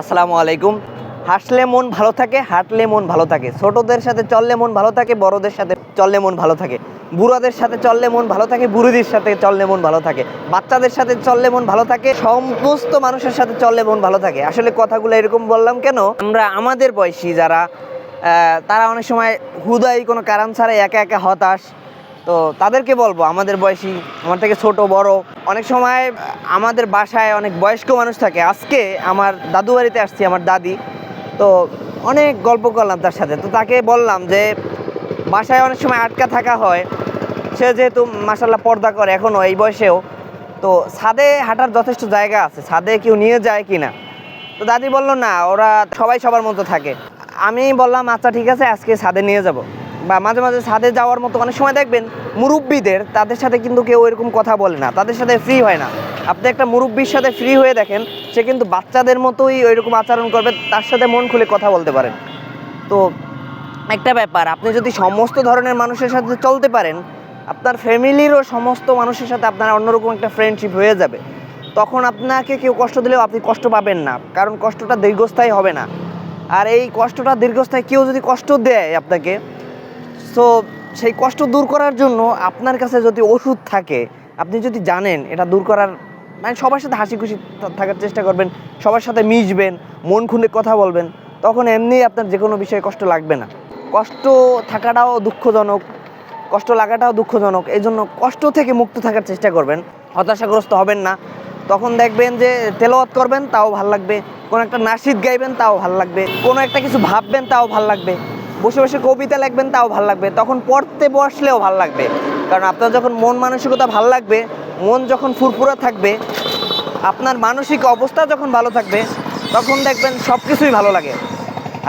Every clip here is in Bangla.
আসসালামু আলাইকুম। হাসলে মন ভালো থাকে, হাঁটলে মন ভালো থাকে, ছোটদের সাথে চললে মন ভালো থাকে, বড়দের সাথে চললে মন ভালো থাকে, বুড়াদের সাথে চললে মন ভালো থাকে, বুড়িদের সাথে চললে মন ভালো থাকে, বাচ্চাদের সাথে চললে মন ভালো থাকে, সমস্ত মানুষের সাথে চললে মন ভালো থাকে। আসলে কথাগুলো এরকম বললাম কেন, আমরা আমাদের বয়সী যারা তারা অনেক সময় হুদাই কোনো কারণ ছাড়াই একা একা হতাশ। তো তাদেরকে বলবো, আমাদের বয়সী, আমার থেকে ছোট বড়, অনেক সময় আমাদের বাসায় অনেক বয়স্ক মানুষ থাকে। আজকে আমার দাদু বাড়িতে আসছি, আমার দাদি, তো অনেক গল্প করলাম তার সাথে। তো তাকে বললাম যে বাসায় অনেক সময় আটকা থাকা হয়, সে যেহেতু মাশাল্লাহ পর্দা করে এখনও এই বয়সেও, তো ছাদে হাঁটার যথেষ্ট জায়গা আছে, ছাদে কেউ নিয়ে যায় কি না। তো দাদি বলল না, ওরা সবাই সবার মতো থাকে। আমি বললাম আচ্ছা ঠিক আছে, আজকে ছাদে নিয়ে যাব। বা মাঝে মাঝে ছাদে যাওয়ার মতো অনেক সময় দেখবেন মুরব্বীদের, তাদের সাথে কিন্তু কেউ এরকম কথা বলে না, তাদের সাথে ফ্রি হয় না। আপনি একটা মুরব্বীর সাথে ফ্রি হয়ে দেখেন, সে কিন্তু বাচ্চাদের মতোই ওইরকম আচরণ করবে, তার সাথে মন খুলে কথা বলতে পারেন। তো একটা ব্যাপার, আপনি যদি সমস্ত ধরনের মানুষের সাথে চলতে পারেন, আপনার ফ্যামিলিরও সমস্ত মানুষের সাথে আপনার অন্যরকম একটা ফ্রেন্ডশিপ হয়ে যাবে। তখন আপনাকে কেউ কষ্ট দিলেও আপনি কষ্ট পাবেন না, কারণ কষ্টটা দীর্ঘস্থায়ী হবে না। আর এই কষ্টটা দীর্ঘস্থায়ী, কেউ যদি কষ্ট দেয় আপনাকে, সো সেই কষ্ট দূর করার জন্য আপনার কাছে যদি ওষুধ থাকে, আপনি যদি জানেন এটা দূর করার, মানে সবার সাথে হাসি খুশি থাকার চেষ্টা করবেন, সবার সাথে মিশবেন, মন খুলে কথা বলবেন, তখন এমনিই আপনার যে কোনো বিষয়ে কষ্ট লাগবে না। কষ্ট থাকাটাও দুঃখজনক, কষ্ট লাগাটাও দুঃখজনক, এই জন্য কষ্ট থেকে মুক্ত থাকার চেষ্টা করবেন, হতাশাগ্রস্ত হবেন না। তখন দেখবেন যে তেলাওয়াত করবেন তাও ভাল লাগবে, কোনো একটা নাশিদ গাইবেন তাও ভাল লাগবে, কোনো একটা কিছু ভাববেন তাও ভাল লাগবে, বসে বসে কবিতা লিখবেন তাও ভাল লাগবে, তখন পড়তে বসলেও ভাল লাগবে। কারণ আপনার যখন মন মানসিকতা ভাল লাগবে, মন যখন ফুরফুরা থাকবে, আপনার মানসিক অবস্থা যখন ভালো থাকবে, তখন দেখবেন সব কিছুই ভালো লাগে।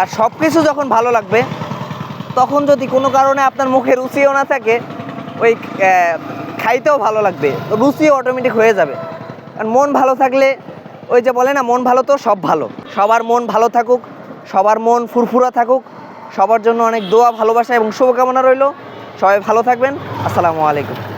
আর সব কিছু যখন ভালো লাগবে, তখন যদি কোনো কারণে আপনার মুখে রুচিও না থাকে, ওই খাইতেও ভালো লাগবে, তো রুচিও অটোমেটিক হয়ে যাবে। আর মন ভালো থাকলে, ওই যে বলে না, মন ভালো তো সব ভালো। সবার মন ভালো থাকুক, সবার মন ফুরফুরা থাকুক, সবার জন্য অনেক দোয়া, ভালোবাসা এবং শুভকামনা রইল। সবাই ভালো থাকবেন। আসসালামু আলাইকুম।